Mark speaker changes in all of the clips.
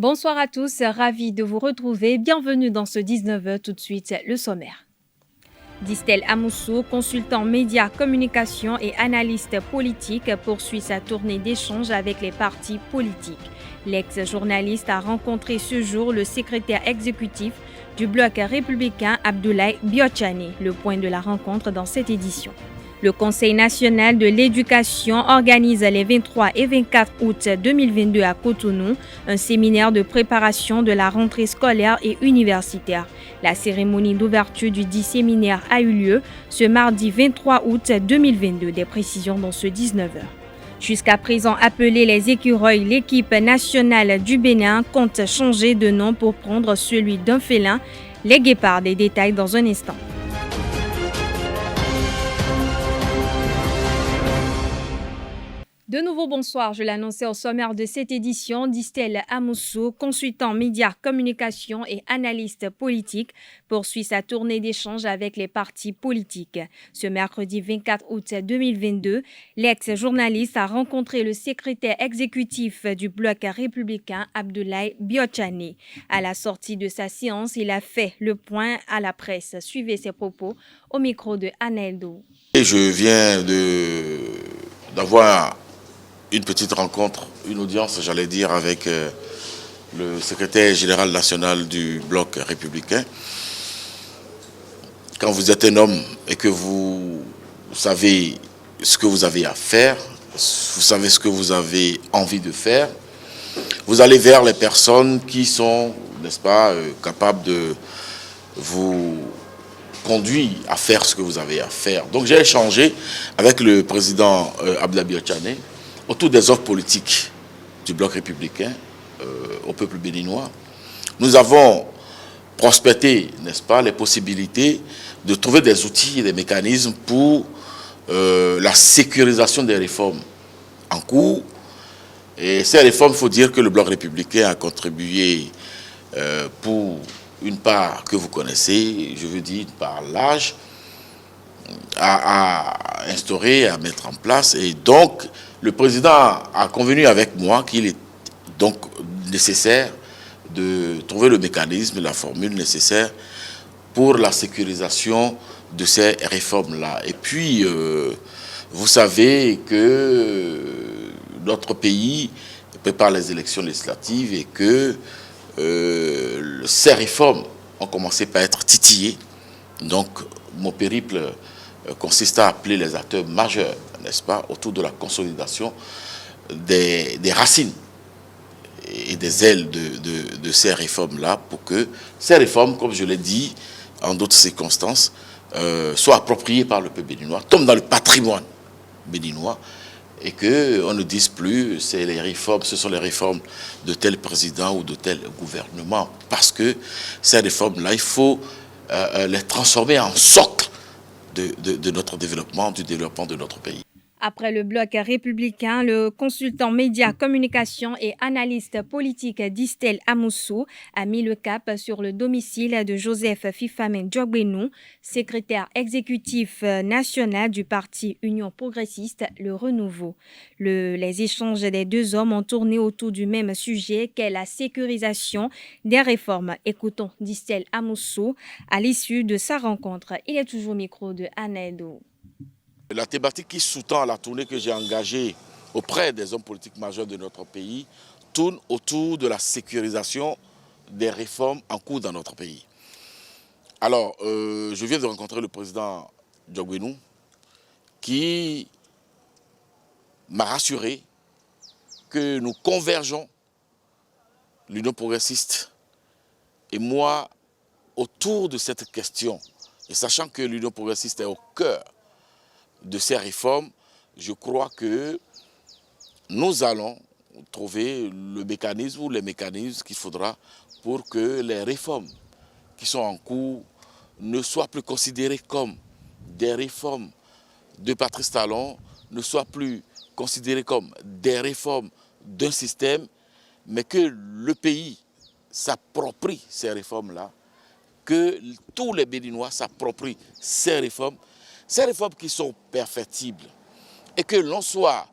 Speaker 1: Bonsoir à tous, ravi de vous retrouver. Bienvenue dans ce 19h. Tout de suite, le sommaire. Distel Amoussou, consultant médias, communication et analyste politique, poursuit sa tournée d'échange avec les partis politiques. L'ex-journaliste a rencontré ce jour le secrétaire exécutif du bloc républicain Abdoulaye Biotchane. Le point de la rencontre dans cette édition. Le Conseil national de l'éducation organise les 23 et 24 août 2022 à Cotonou un séminaire de préparation de la rentrée scolaire et universitaire. La cérémonie d'ouverture du dit séminaire a eu lieu ce mardi 23 août 2022. Des précisions dans ce 19h. Jusqu'à présent appelée les écureuils, l'équipe nationale du Bénin compte changer de nom pour prendre celui d'un félin. Les guépards, des détails dans un instant. De nouveau, bonsoir. Je l'annonçais au sommaire de cette édition. Distel Amoussou, consultant médias, communication et analyste politique, poursuit sa tournée d'échange avec les partis politiques. Ce mercredi 24 août 2022, l'ex-journaliste a rencontré le secrétaire exécutif du bloc républicain, Abdoulaye Biotchane. À la sortie de sa séance, il a fait le point à la presse. Suivez ses propos au micro de Aneldo.
Speaker 2: Je viens d'avoir une petite rencontre, une audience, j'allais dire, avec le secrétaire général national du bloc républicain. Quand vous êtes un homme et que vous savez ce que vous avez à faire, vous savez ce que vous avez envie de faire, vous allez vers les personnes qui sont, n'est-ce pas, capables de vous conduire à faire ce que vous avez à faire. Donc j'ai échangé avec le président Abdoulaye Biotchane autour des offres politiques du bloc républicain au peuple béninois. Nous avons prospecté, n'est-ce pas, les possibilités de trouver des outils et des mécanismes pour la sécurisation des réformes en cours. Et ces réformes, il faut dire que le bloc républicain a contribué pour une part que vous connaissez, je veux dire une part large, à instaurer, à mettre en place. Et donc, le président a convenu avec moi qu'il est donc nécessaire de trouver le mécanisme, la formule nécessaire pour la sécurisation de ces réformes-là. Et puis, vous savez que notre pays prépare les élections législatives et que ces réformes ont commencé par être titillées. Donc, mon périple consiste à appeler les acteurs majeurs, n'est-ce pas, autour de la consolidation des racines et des ailes de ces réformes-là, pour que ces réformes, comme je l'ai dit en d'autres circonstances, soient appropriées par le peuple béninois, tombent dans le patrimoine béninois, et qu'on ne dise plus c'est les réformes, ce sont les réformes de tel président ou de tel gouvernement, parce que ces réformes-là, il faut les transformer en socle de notre développement, du développement de notre pays.
Speaker 1: Après le bloc républicain, le consultant médias, communication et analyste politique Distel Amoussou a mis le cap sur le domicile de Joseph Fifamen Djogbenou, secrétaire exécutif national du parti Union progressiste, le Renouveau. Les échanges des deux hommes ont tourné autour du même sujet qu'est la sécurisation des réformes. Écoutons Distel Amoussou à l'issue de sa rencontre. Il est toujours au micro de Aneldo.
Speaker 2: La thématique qui sous-tend la tournée que j'ai engagée auprès des hommes politiques majeurs de notre pays tourne autour de la sécurisation des réformes en cours dans notre pays. Alors, je viens de rencontrer le président Djogbenou qui m'a rassuré que nous convergeons, l'Union progressiste et moi, autour de cette question. Et sachant que l'Union progressiste est au cœur de ces réformes, je crois que nous allons trouver le mécanisme ou les mécanismes qu'il faudra pour que les réformes qui sont en cours ne soient plus considérées comme des réformes de Patrice Talon, ne soient plus considérées comme des réformes d'un système, mais que le pays s'approprie ces réformes-là, que tous les Béninois s'approprient ces réformes qui sont perfectibles, et que l'on soit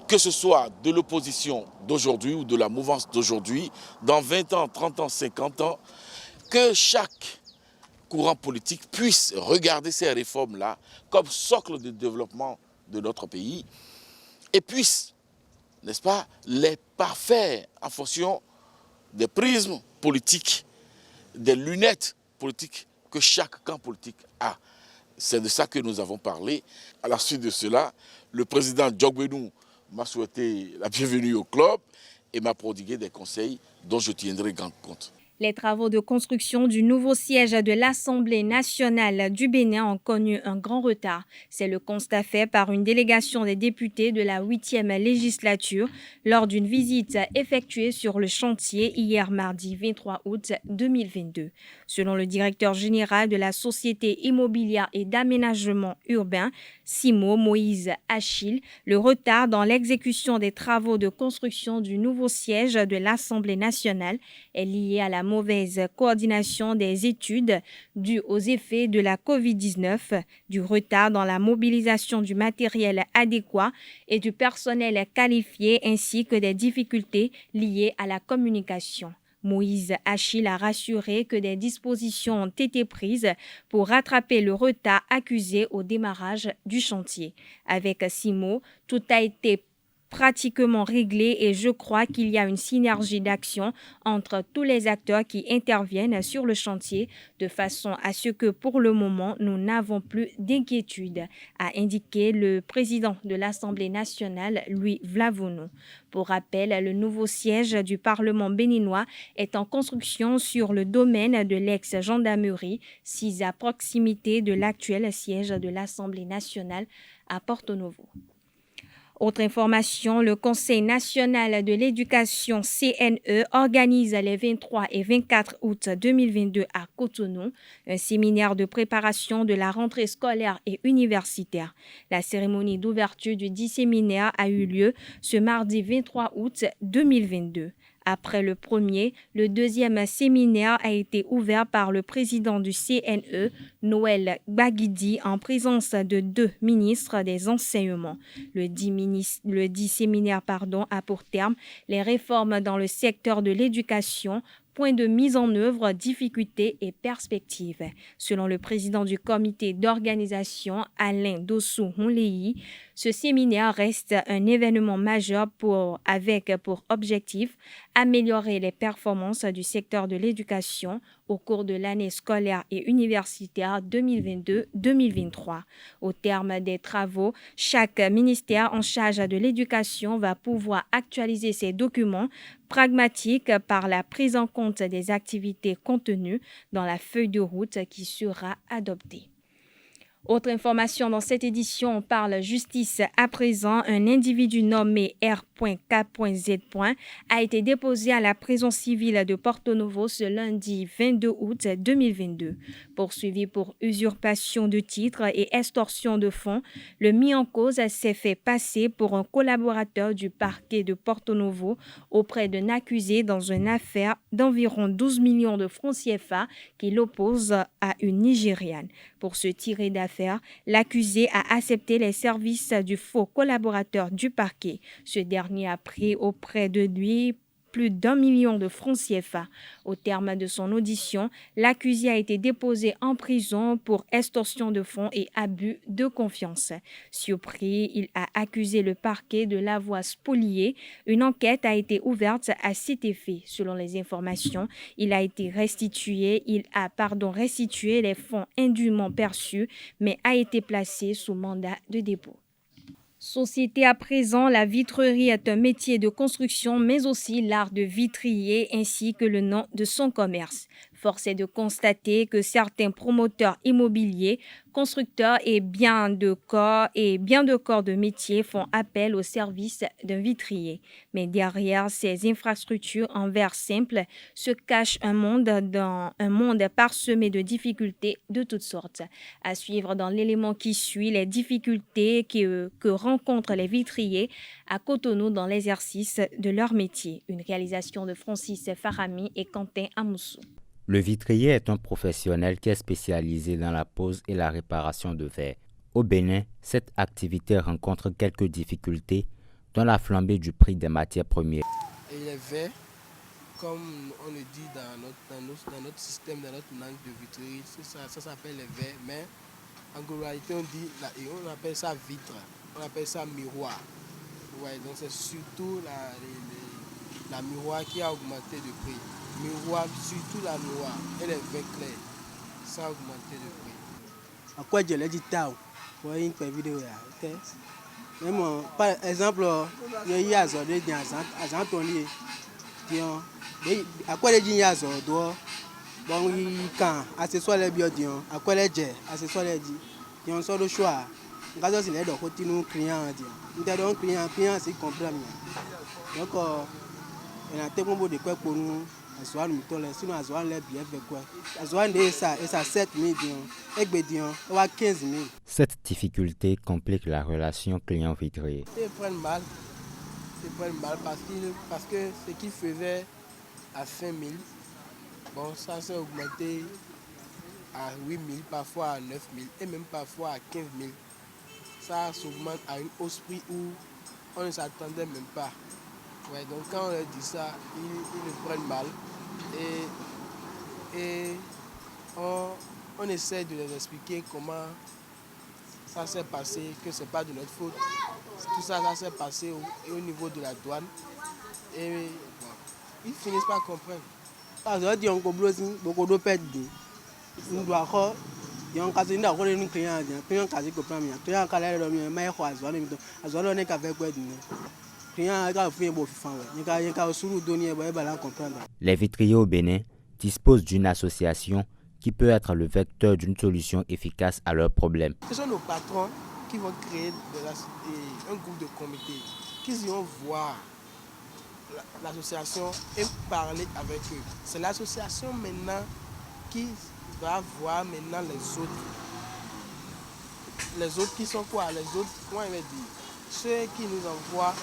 Speaker 2: que ce soit de l'opposition d'aujourd'hui ou de la mouvance d'aujourd'hui, dans 20 ans, 30 ans, 50 ans, que chaque courant politique puisse regarder ces réformes-là comme socle de développement de notre pays et puisse, n'est-ce pas, les parfaire en fonction des prismes politiques, des lunettes politiques que chaque camp politique a. C'est de ça que nous avons parlé. À la suite de cela, le président Djogbenou m'a souhaité la bienvenue au club et m'a prodigué des conseils dont je tiendrai grand compte.
Speaker 1: Les travaux de construction du nouveau siège de l'Assemblée nationale du Bénin ont connu un grand retard. C'est le constat fait par une délégation des députés de la 8e législature lors d'une visite effectuée sur le chantier hier mardi 23 août 2022. Selon le directeur général de la Société immobilière et d'aménagement urbain, Simo Moïse Achille, le retard dans l'exécution des travaux de construction du nouveau siège de l'Assemblée nationale est lié à la mauvaise coordination des études dues aux effets de la COVID-19, du retard dans la mobilisation du matériel adéquat et du personnel qualifié ainsi que des difficultés liées à la communication. Moïse Achille a rassuré que des dispositions ont été prises pour rattraper le retard accusé au démarrage du chantier. Avec Simo, tout a été pratiquement réglé et je crois qu'il y a une synergie d'action entre tous les acteurs qui interviennent sur le chantier de façon à ce que pour le moment nous n'avons plus d'inquiétude, a indiqué le président de l'Assemblée nationale, Louis Vlavono. Pour rappel, le nouveau siège du Parlement béninois est en construction sur le domaine de l'ex-gendarmerie, sis à proximité de l'actuel siège de l'Assemblée nationale à Porto Novo. Autre information, le Conseil national de l'éducation CNE organise les 23 et 24 août 2022 à Cotonou un séminaire de préparation de la rentrée scolaire et universitaire. La cérémonie d'ouverture du dit séminaire a eu lieu ce mardi 23 août 2022. Après le premier, le deuxième séminaire a été ouvert par le président du CNE, Noël Baguidi, en présence de 2 ministres des enseignements. Le dit séminaire a pour terme les réformes dans le secteur de l'éducation, points de mise en œuvre, difficultés et perspectives. Selon le président du comité d'organisation, Alain Dossou-Honleyi, ce séminaire reste un événement majeur avec pour objectif améliorer les performances du secteur de l'éducation au cours de l'année scolaire et universitaire 2022-2023. Au terme des travaux, chaque ministère en charge de l'éducation va pouvoir actualiser ses documents pragmatiques par la prise en compte des activités contenues dans la feuille de route qui sera adoptée. Autre information dans cette édition, on parle justice à présent. Un individu nommé R.K.Z. a été déposé à la prison civile de Porto Novo ce lundi 22 août 2022. Poursuivi pour usurpation de titres et extorsion de fonds, le mis en cause s'est fait passer pour un collaborateur du parquet de Porto Novo auprès d'un accusé dans une affaire d'environ 12 millions de francs CFA qui l'oppose à une Nigériane. Pour se tirer d'affaire, l'accusé a accepté les services du faux collaborateur du parquet. Ce dernier a pris auprès de lui plus d'1 million de francs CFA. Au terme de son audition, l'accusé a été déposé en prison pour extorsion de fonds et abus de confiance. Surpris, il a accusé le parquet de l'avoir spolié. Une enquête a été ouverte à cet effet. Selon les informations, il a restitué les fonds indûment perçus, mais a été placé sous mandat de dépôt. Société à présent, la vitrerie est un métier de construction, mais aussi l'art de vitrier ainsi que le nom de son commerce. Force est de constater que certains promoteurs immobiliers, constructeurs et bien de corps de métier font appel au service d'un vitrier. Mais derrière ces infrastructures en verre simple se cache un monde parsemé de difficultés de toutes sortes. À suivre dans l'élément qui suit les difficultés que rencontrent les vitriers à Cotonou dans l'exercice de leur métier. Une réalisation de Francis Farami et Quentin Amoussou.
Speaker 3: Le vitrier est un professionnel qui est spécialisé dans la pose et la réparation de verre. Au Bénin, cette activité rencontre quelques difficultés dont la flambée du prix des matières premières.
Speaker 4: Et les verres, comme on le dit dans notre système, dans notre langue de vitrerie, ça s'appelle les verres, mais en globalité on appelle ça vitre, on appelle ça miroir. Ouais, donc c'est surtout la miroir qui a augmenté de prix. Miroir, surtout la miroir et les verres clairs, ça a augmenté de prix.
Speaker 5: À quoi je l'ai dit tao, pour une vidéo là. Même par exemple, il y a des gens qui ont à quoi les gens doivent bon quand accessoires les bio à quoi les jet accessoires les dit qui ont sort le choix. Quand c'est les deux côtés nous clients dit. Nous avons client c'est comprendre. Donc on a tellement de quoi pour nous. Sinon les bien fait quoi. Et ça 7 000 et 15 000.
Speaker 3: Cette difficulté complique la relation client-vitrier.
Speaker 4: Ils prennent mal parce que ce qu'ils faisaient à 5 000, bon, ça s'est augmenté à 8 000, parfois à 9 000 et même parfois à 15 000. Ça s'augmente à une hausse prix où on ne s'attendait même pas. Ouais, donc quand on leur dit ça, ils le prennent mal et on essaie de les expliquer comment ça s'est passé, que ce n'est pas de notre faute. Tout ça s'est passé au niveau de la douane et bon, ils finissent par comprendre.
Speaker 5: Aujourd'hui, on a beaucoup de pertes. Nous devons yon kasi nda ko ni client dia client kasi ko pam ya client kala le mi mai ko azwa ni to azwa lo ne ka fe ko dine client ka fi bo fi fan ni ka suru doni e ba la comprendre.
Speaker 3: Les vitriers au Bénin disposent d'une association qui peut être le vecteur d'une solution efficace à leurs problèmes.
Speaker 4: Ce sont nos patrons qui vont créer un groupe de comité qui iront voir l'association et parler avec eux. C'est l'association maintenant qui va voir maintenant les autres. Les autres qui sont quoi? Les autres, comment il va dire? Ceux qui nous envoient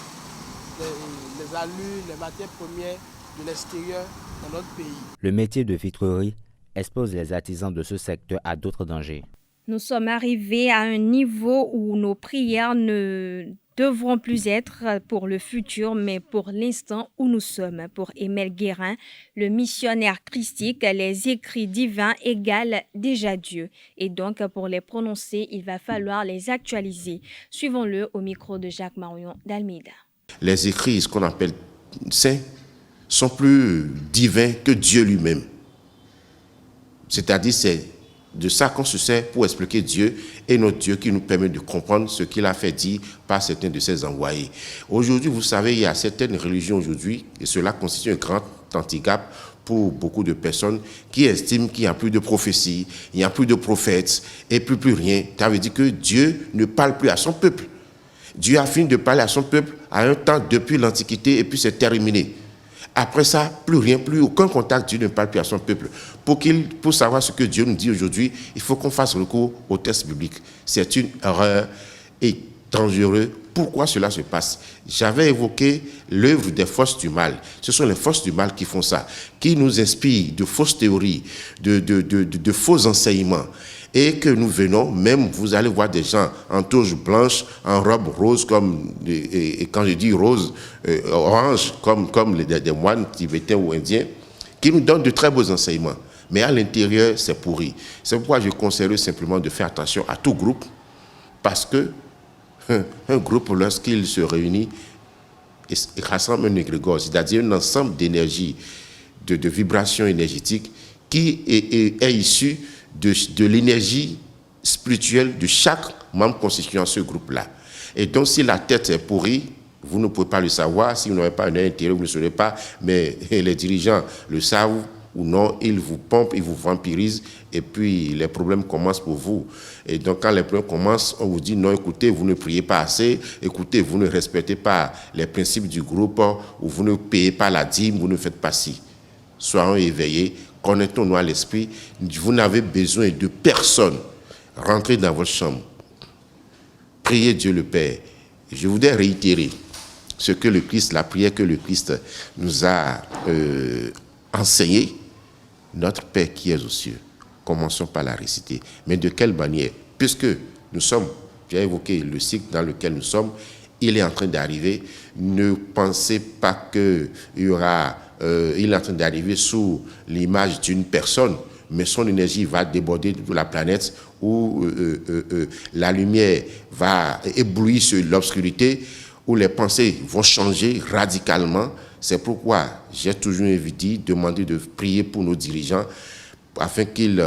Speaker 4: les allures, les matières premières de l'extérieur dans notre pays.
Speaker 3: Le métier de vitrerie expose les artisans de ce secteur à d'autres dangers.
Speaker 1: Nous sommes arrivés à un niveau où nos prières ne devront plus être pour le futur, mais pour l'instant où nous sommes. Pour Emile Guérin, le missionnaire christique, les écrits divins égalent déjà Dieu. Et donc, pour les prononcer, il va falloir les actualiser. Suivons-le au micro de Jacques Marion d'Almeida.
Speaker 6: Les écrits, ce qu'on appelle saints, sont plus divins que Dieu lui-même. C'est-à-dire, c'est de ça qu'on se sert pour expliquer Dieu et notre Dieu qui nous permet de comprendre ce qu'il a fait dire par certains de ses envoyés. Aujourd'hui, vous savez, il y a certaines religions aujourd'hui, et cela constitue un grand handicap pour beaucoup de personnes qui estiment qu'il n'y a plus de prophétie, il n'y a plus de prophètes et plus rien. Ça veut dire que Dieu ne parle plus à son peuple. Dieu a fini de parler à son peuple à un temps depuis l'Antiquité et puis c'est terminé. Après ça, plus rien, plus aucun contact, Dieu ne parle plus à son peuple. Pour savoir ce que Dieu nous dit aujourd'hui, il faut qu'on fasse recours au texte biblique. C'est une erreur et dangereuse. Pourquoi cela se passe? J'avais évoqué l'œuvre des forces du mal. Ce sont les forces du mal qui font ça, qui nous inspirent de fausses théories, de faux enseignements. Et que nous venons, même vous allez voir des gens en toge blanche, en robe rose, et quand je dis rose, orange, comme des moines tibétains ou indiens, qui nous donnent de très beaux enseignements. Mais à l'intérieur, c'est pourri. C'est pourquoi je conseille simplement de faire attention à tout groupe, parce que un groupe, lorsqu'il se réunit, il rassemble un égrégore, c'est-à-dire un ensemble d'énergie, de vibrations énergétiques qui est issu de l'énergie spirituelle de chaque membre constituant ce groupe-là. Et donc, si la tête est pourrie, vous ne pouvez pas le savoir. Si vous n'avez pas un intérêt, vous ne le saurez pas. Mais les dirigeants le savent ou non, ils vous pompent, ils vous vampirisent. Et puis, les problèmes commencent pour vous. Et donc, quand les problèmes commencent, on vous dit non, écoutez, vous ne priez pas assez. Écoutez, vous ne respectez pas les principes du groupe. Ou vous ne payez pas la dîme, vous ne faites pas ci. Soyons éveillés. Connectons-nous à l'esprit. Vous n'avez besoin de personne. Rentrez dans votre chambre. Priez Dieu le Père. Je voudrais réitérer ce que le Christ, la prière que le Christ nous a enseigné. Notre Père qui est aux cieux. Commençons par la réciter. Mais de quelle manière? Puisque nous sommes, j'ai évoqué le cycle dans lequel nous sommes, il est en train d'arriver. Ne pensez pas qu'il y aura... il est en train d'arriver sous l'image d'une personne, mais son énergie va déborder de la planète où la lumière va éblouir sur l'obscurité, où les pensées vont changer radicalement. C'est pourquoi j'ai toujours dit, demander de prier pour nos dirigeants afin qu'ils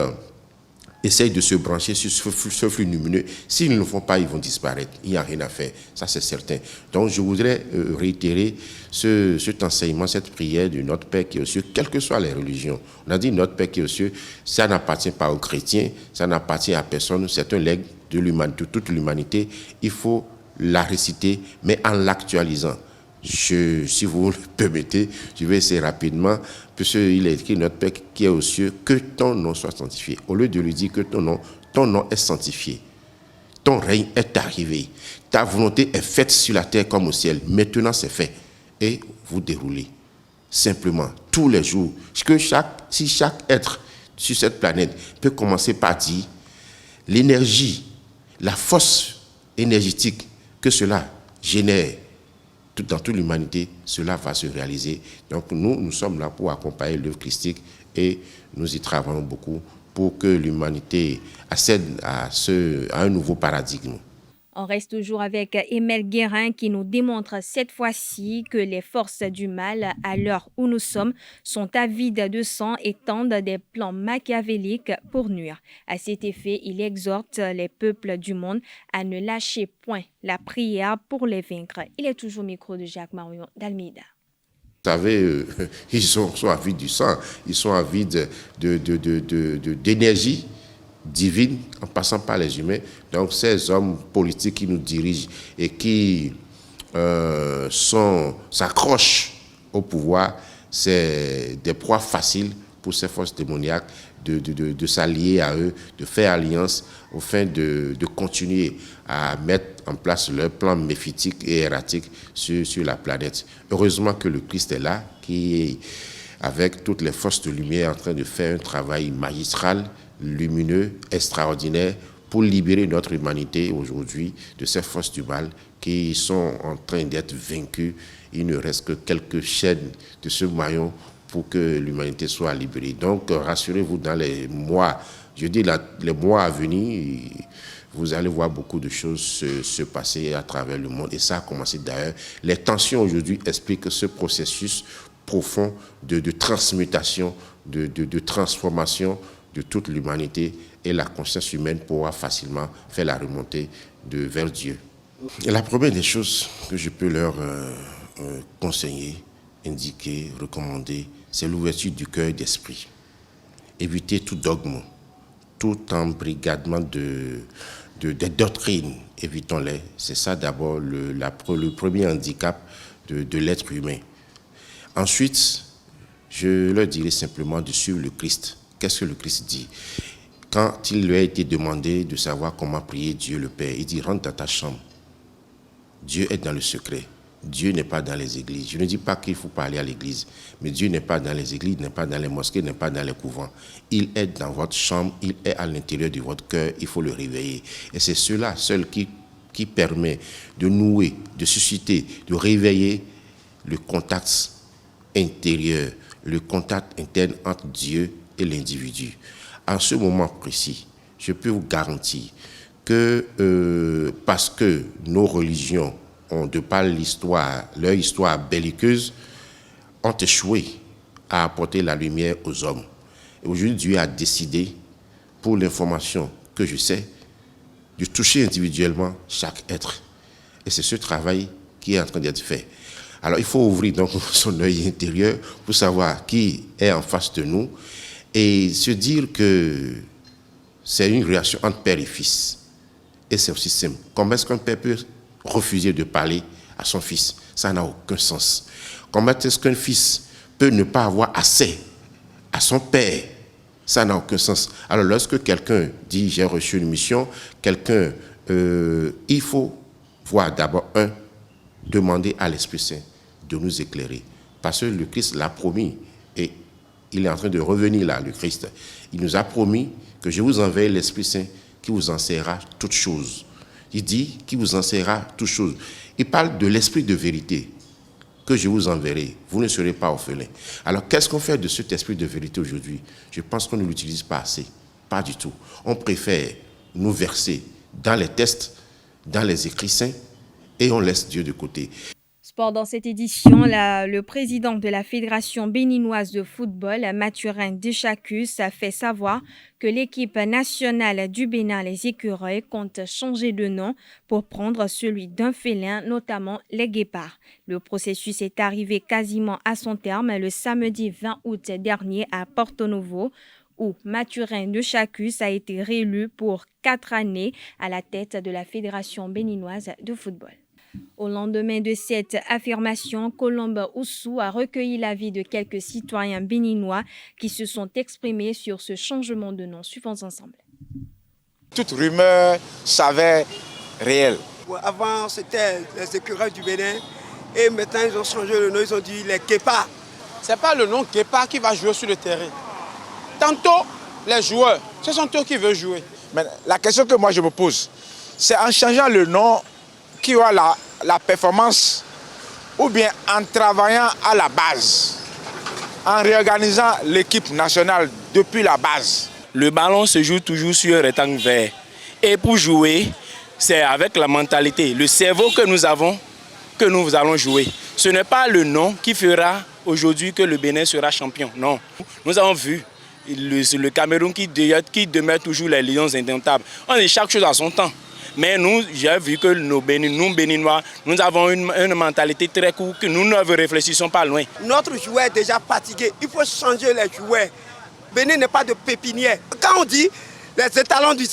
Speaker 6: essayent de se brancher sur ce flux lumineux. S'ils ne le font pas, ils vont disparaître. Il n'y a rien à faire. Ça, c'est certain. Donc, je voudrais réitérer cet enseignement, cette prière de notre Père qui est aux cieux, quelles que soient les religions. On a dit notre Père qui est aux cieux, ça n'appartient pas aux chrétiens, ça n'appartient à personne, c'est un legs de toute l'humanité. Il faut la réciter, mais en l'actualisant. Si vous le permettez, je vais essayer rapidement, puisqu'il est écrit notre Père qui est aux cieux, que ton nom soit sanctifié. Au lieu de lui dire que ton nom est sanctifié. Ton règne est arrivé. Ta volonté est faite sur la terre comme au ciel. Maintenant, c'est fait. Et vous déroulez. Simplement, tous les jours. Si chaque être sur cette planète peut commencer par dire l'énergie, la force énergétique que cela génère dans toute l'humanité, cela va se réaliser. Donc nous sommes là pour accompagner l'œuvre christique et nous y travaillons beaucoup pour que l'humanité accède à un nouveau paradigme.
Speaker 1: On reste toujours avec Emel Guérin qui nous démontre cette fois-ci que les forces du mal, à l'heure où nous sommes, sont avides de sang et tendent des plans machiavéliques pour nuire. À cet effet, il exhorte les peuples du monde à ne lâcher point la prière pour les vaincre. Il est toujours au micro de Jacques Marion d'Almeida.
Speaker 6: Vous savez, ils sont avides du sang, ils sont avides d'énergie divine en passant par les humains. Donc ces hommes politiques qui nous dirigent et qui s'accrochent au pouvoir, c'est des proies faciles pour ces forces démoniaques de s'allier à eux, de faire alliance afin de continuer à mettre en place leur plan méphitique et erratique sur la planète. Heureusement que le Christ est là, qui est avec toutes les forces de lumière en train de faire un travail magistral, lumineux, extraordinaire, pour libérer notre humanité aujourd'hui de ces forces du mal qui sont en train d'être vaincues. Il ne reste que quelques chaînes de ce maillon pour que l'humanité soit libérée. Donc, rassurez-vous, dans les mois, les mois à venir, vous allez voir beaucoup de choses se passer à travers le monde. Et ça a commencé d'ailleurs. Les tensions aujourd'hui expliquent ce processus profond de transmutation, de transformation de toute l'humanité, et la conscience humaine pourra facilement faire la remontée vers Dieu. Et la première des choses que je peux leur conseiller, indiquer, recommander, c'est l'ouverture du cœur et d'esprit. Éviter tout dogme, tout embrigadement des doctrines, évitons-les. C'est ça d'abord le premier handicap de l'être humain. Ensuite, je leur dirai simplement de suivre le Christ. Qu'est-ce que le Christ dit? Quand il lui a été demandé de savoir comment prier Dieu le Père, il dit « Rentre dans ta chambre. Dieu est dans le secret. Dieu n'est pas dans les églises. » Je ne dis pas qu'il faut pas aller à l'église, mais Dieu n'est pas dans les églises, n'est pas dans les mosquées, n'est pas dans les couvents. Il est dans votre chambre, il est à l'intérieur de votre cœur, il faut le réveiller. Et c'est cela seul qui permet de nouer, de susciter, de réveiller le contact intérieur, le contact interne entre Dieu et l'individu. En ce moment précis, je peux vous garantir que parce que nos religions ont, de par leur histoire belliqueuse, ont échoué à apporter la lumière aux hommes. Et aujourd'hui, Dieu a décidé, pour l'information que je sais, de toucher individuellement chaque être. Et c'est ce travail qui est en train d'être fait. Alors, il faut ouvrir donc son œil intérieur pour savoir qui est en face de nous et se dire que c'est une relation entre père et fils. Et c'est aussi simple. Comment est-ce qu'un père peut refuser de parler à son fils? Ça n'a aucun sens. Comment est-ce qu'un fils peut ne pas avoir accès à son père? Ça n'a aucun sens. Alors, lorsque quelqu'un dit « j'ai reçu une mission », il faut voir d'abord demander à l'Esprit Saint de nous éclairer. Parce que le Christ l'a promis et il est en train de revenir là, le Christ. Il nous a promis que je vous enverrai l'Esprit Saint qui vous enseignera toutes choses. Il dit qu'il vous enseignera toutes choses. Il parle de l'esprit de vérité que je vous enverrai. Vous ne serez pas orphelins. Alors, qu'est-ce qu'on fait de cet esprit de vérité aujourd'hui? Je pense qu'on ne l'utilise pas assez. Pas du tout. On préfère nous verser dans les textes, dans les écrits saints, et on laisse Dieu de côté.
Speaker 1: Sport dans cette édition, le président de la Fédération béninoise de football, Mathurin Deschacus, a fait savoir que l'équipe nationale du Bénin, les Écureuils, compte changer de nom pour prendre celui d'un félin, notamment les guépards. Le processus est arrivé quasiment à son terme le samedi 20 août dernier à Porto Novo, où Mathurin Deschacus a été réélu pour 4 années à la tête de la Fédération béninoise de football. Au lendemain de cette affirmation, Colombe Oussou a recueilli l'avis de quelques citoyens béninois qui se sont exprimés sur ce changement de nom. Suivons ensemble.
Speaker 7: Toute rumeur s'avère réelle.
Speaker 5: Avant, c'était les Écureuils du Bénin et maintenant, ils ont changé le nom, ils ont dit les Guépards.
Speaker 7: Ce n'est pas le nom Guépard qui va jouer sur le terrain. Tantôt, les joueurs, ce sont eux qui veulent jouer. Mais la question que moi je me pose, c'est en changeant le nom qui aura la performance ou bien en travaillant à la base, en réorganisant l'équipe nationale depuis la base.
Speaker 8: Le ballon se joue toujours sur un rectangle vert. Et pour jouer, c'est avec la mentalité, le cerveau que nous avons, que nous allons jouer. Ce n'est pas le nom qui fera aujourd'hui que le Bénin sera champion. Non, nous avons vu le Cameroun qui demeure toujours les lions indomptables. On dit chaque chose à son temps. Mais nous, j'ai vu que nous Béninois, nous avons une mentalité très courte, que nous ne réfléchissons pas loin.
Speaker 5: Notre joueur est déjà fatigué, il faut changer les joueurs. Bénin n'est pas de pépinière. Quand on dit les étalons du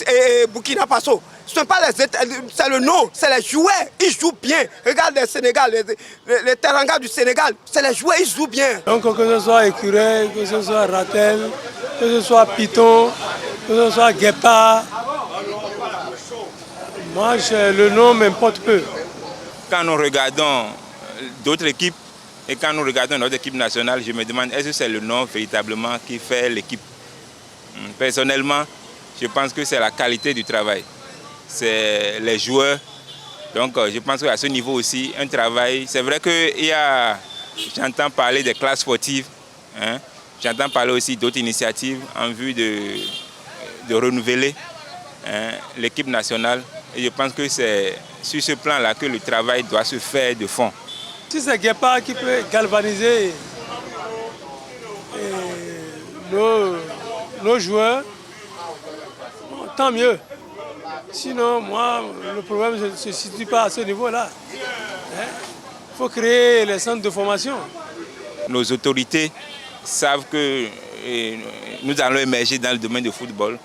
Speaker 5: Burkina Faso, ce n'est pas c'est le nom, c'est les joueurs, ils jouent bien. Regarde le Sénégal, les Teranga du Sénégal, c'est les joueurs, ils jouent bien.
Speaker 4: Donc que ce soit Écureuil, que ce soit Ratel, que ce soit Python, que ce soit Guépard, moi, le nom m'importe peu.
Speaker 9: Quand nous regardons d'autres équipes et quand nous regardons notre équipe nationale, je me demande est-ce que c'est le nom véritablement qui fait l'équipe. Personnellement, je pense que c'est la qualité du travail. C'est les joueurs. Donc je pense qu'à ce niveau aussi, un travail. C'est vrai que j'entends parler des classes sportives. Hein, j'entends parler aussi d'autres initiatives en vue de renouveler l'équipe nationale. Et je pense que c'est sur ce plan-là que le travail doit se faire de fond.
Speaker 4: Si c'est Guépard qui peut galvaniser nos joueurs, tant mieux. Sinon, moi, le problème ne se situe pas à ce niveau-là. Il faut créer les centres de formation.
Speaker 9: Nos autorités savent que nous allons émerger dans le domaine du football.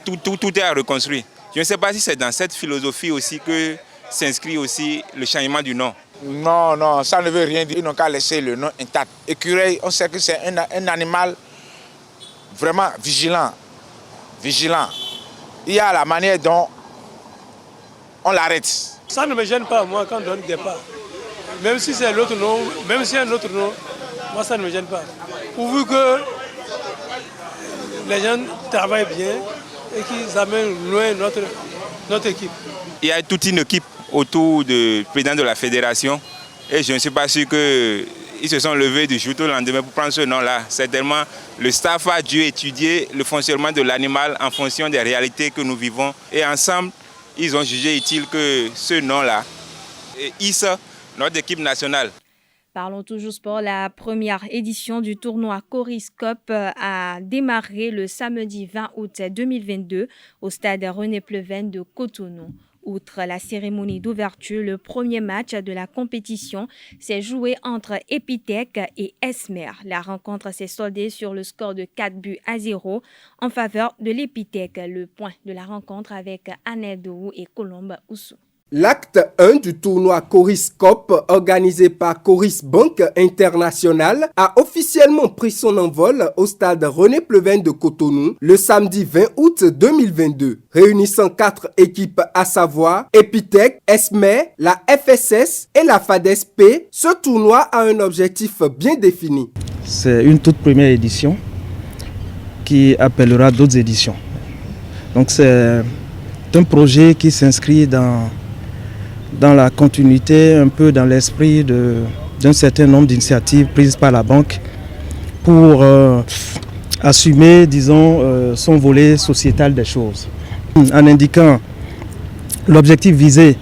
Speaker 9: Tout est à reconstruire. Je ne sais pas si c'est dans cette philosophie aussi que s'inscrit aussi le changement du nom.
Speaker 7: Non, ça ne veut rien dire. Ils n'ont qu'à laisser le nom intact. Écureuil, on sait que c'est un animal vraiment vigilant. Il y a la manière dont on l'arrête.
Speaker 4: Ça ne me gêne pas, moi, quand on donne Guépard. Même si c'est l'autre nom, même si c'est un autre nom, moi, ça ne me gêne pas. Pourvu que les gens travaillent bien et qu'ils amènent loin notre équipe.
Speaker 9: Il y a toute une équipe autour du président de la fédération et je ne suis pas sûr qu'ils se sont levés du jour au lendemain pour prendre ce nom-là. Certainement, le staff a dû étudier le fonctionnement de l'animal en fonction des réalités que nous vivons et ensemble, ils ont jugé utile que ce nom-là hisse notre équipe nationale.
Speaker 1: Parlons toujours sport. La première édition du tournoi Coriscope a démarré le samedi 20 août 2022 au stade René Pleven de Cotonou. Outre la cérémonie d'ouverture, le premier match de la compétition s'est joué entre Epitech et Esmer. La rencontre s'est soldée sur le score de 4-0 en faveur de l'Epitech. Le point de la rencontre avec Anedou et Colombe Oussou.
Speaker 10: L'acte 1 du tournoi Coriscope, organisé par Coris Bank International, a officiellement pris son envol au stade René Pleven de Cotonou le samedi 20 août 2022. Réunissant 4 équipes à savoir Epitech, Esmer, la FSS et la FADESP, ce tournoi a un objectif bien défini.
Speaker 11: C'est une toute première édition qui appellera d'autres éditions. Donc c'est un projet qui s'inscrit dans la continuité, un peu dans l'esprit d'un certain nombre d'initiatives prises par la banque pour assumer, disons, son volet sociétal des choses. En indiquant l'objectif visé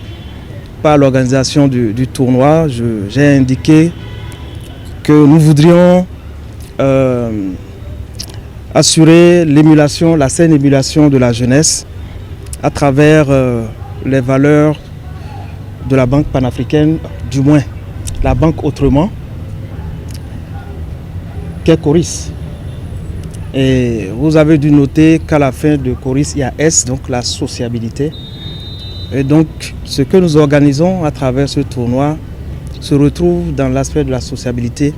Speaker 11: par l'organisation du tournoi, j'ai indiqué que nous voudrions assurer l'émulation, la saine émulation de la jeunesse à travers les valeurs de la Banque panafricaine, du moins la banque autrement, qu'est Coris. Et vous avez dû noter qu'à la fin de Coris, il y a S, donc la sociabilité. Et donc, ce que nous organisons à travers ce tournoi se retrouve dans l'aspect de la sociabilité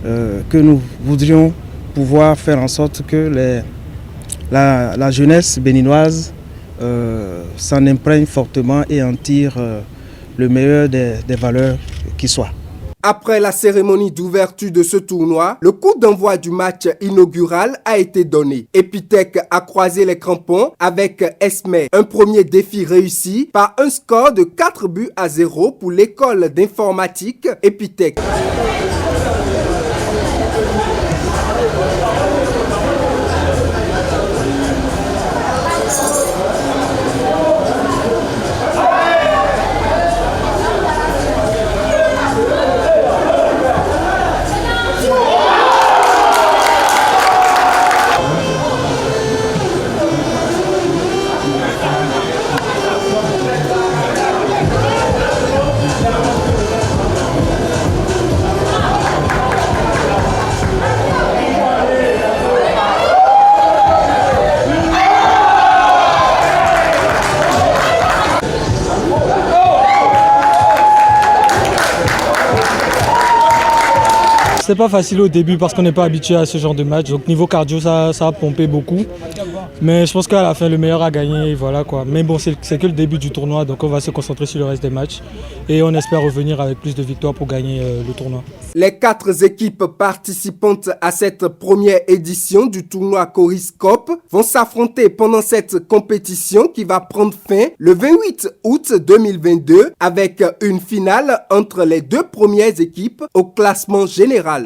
Speaker 11: que nous voudrions pouvoir faire en sorte que la jeunesse béninoise s'en imprègne fortement et en tire le meilleur des valeurs qui soient.
Speaker 10: Après la cérémonie d'ouverture de ce tournoi, le coup d'envoi du match inaugural a été donné. Epitech a croisé les crampons avec Esme. Un premier défi réussi par un score de 4-0 pour l'école d'informatique Epitech.
Speaker 11: C'est pas facile au début parce qu'on n'est pas habitué à ce genre de match. Donc niveau cardio, ça a pompé beaucoup. Mais je pense qu'à la fin, le meilleur a gagné. Voilà quoi. Mais bon, c'est que le début du tournoi. Donc on va se concentrer sur le reste des matchs. Et on espère revenir avec plus de victoires pour gagner le tournoi.
Speaker 10: Les 4 équipes participantes à cette première édition du tournoi Coris Cup vont s'affronter pendant cette compétition qui va prendre fin le 28 août 2022 avec une finale entre les 2 premières équipes au classement général.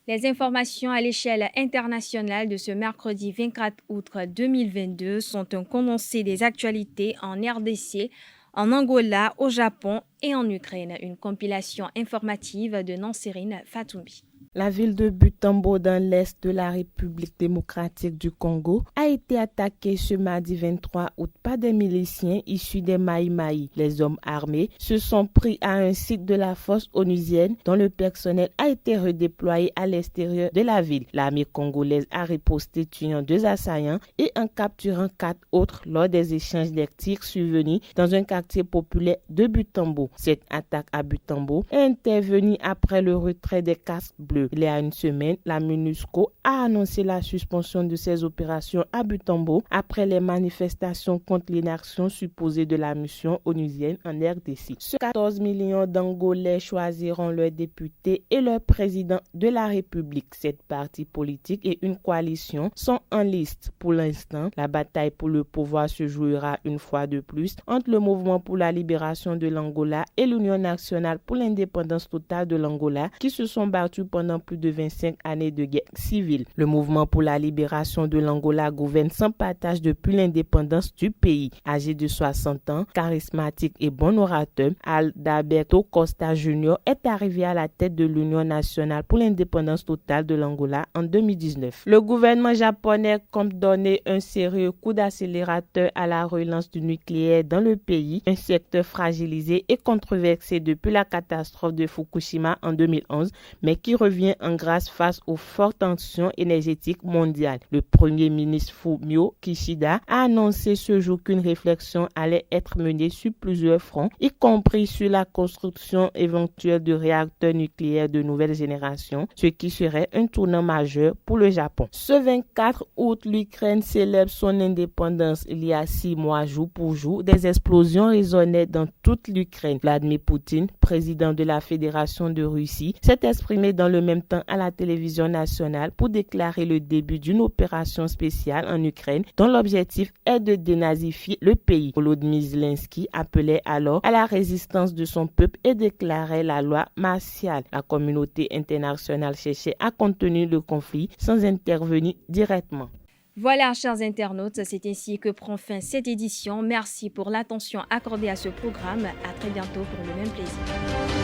Speaker 1: Les informations à l'échelle internationale de ce mercredi 24 août 2022 sont un condensé des actualités en RDC, en Angola, au Japon et en Ukraine. Une compilation informative de Nansérine Fatoumbi.
Speaker 12: La ville de Butembo, dans l'est de la République démocratique du Congo, a été attaquée ce mardi 23 août par des miliciens issus des Maï-Maï. Les hommes armés se sont pris à un site de la force onusienne dont le personnel a été redéployé à l'extérieur de la ville. L'armée congolaise a riposté tuant 2 assaillants et en capturant 4 autres lors des échanges des tirs survenus dans un quartier populaire de Butembo. Cette attaque à Butembo est intervenue après le retrait des casques bleus. Il y a une semaine, la MONUSCO a annoncé la suspension de ses opérations à Butembo après les manifestations contre l'inaction supposée de la mission onusienne en RDC. 14 millions d'Angolais choisiront leurs députés et leur président de la République. 7 partis politiques et une coalition sont en liste. Pour l'instant, la bataille pour le pouvoir se jouera une fois de plus entre le mouvement pour la libération de l'Angola et l'Union nationale pour l'indépendance totale de l'Angola qui se sont battus pendant plus de 25 années de guerre civile. Le mouvement pour la libération de l'Angola gouverne sans partage depuis l'indépendance du pays. Âgé de 60 ans, charismatique et bon orateur, Adalberto Costa Jr. est arrivé à la tête de l'Union nationale pour l'indépendance totale de l'Angola en 2019. Le gouvernement japonais compte donner un sérieux coup d'accélérateur à la relance du nucléaire dans le pays, un secteur fragilisé et controversé depuis la catastrophe de Fukushima en 2011, mais qui revient en grâce face aux fortes tensions énergétiques mondiales. Le premier ministre Fumio Kishida a annoncé ce jour qu'une réflexion allait être menée sur plusieurs fronts, y compris sur la construction éventuelle de réacteurs nucléaires de nouvelle génération, ce qui serait un tournant majeur pour le Japon. Ce 24 août, l'Ukraine célèbre son indépendance. Il y a 6 mois, jour pour jour, des explosions résonnaient dans toute l'Ukraine. Vladimir Poutine, président de la Fédération de Russie, s'est exprimé dans le même même temps à la télévision nationale pour déclarer le début d'une opération spéciale en Ukraine dont l'objectif est de dénazifier le pays. Volodymyr Zelensky appelait alors à la résistance de son peuple et déclarait la loi martiale. La communauté internationale cherchait à contenir le conflit sans intervenir directement.
Speaker 1: Voilà, chers internautes, c'est ainsi que prend fin cette édition. Merci pour l'attention accordée à ce programme. À très bientôt pour le même plaisir.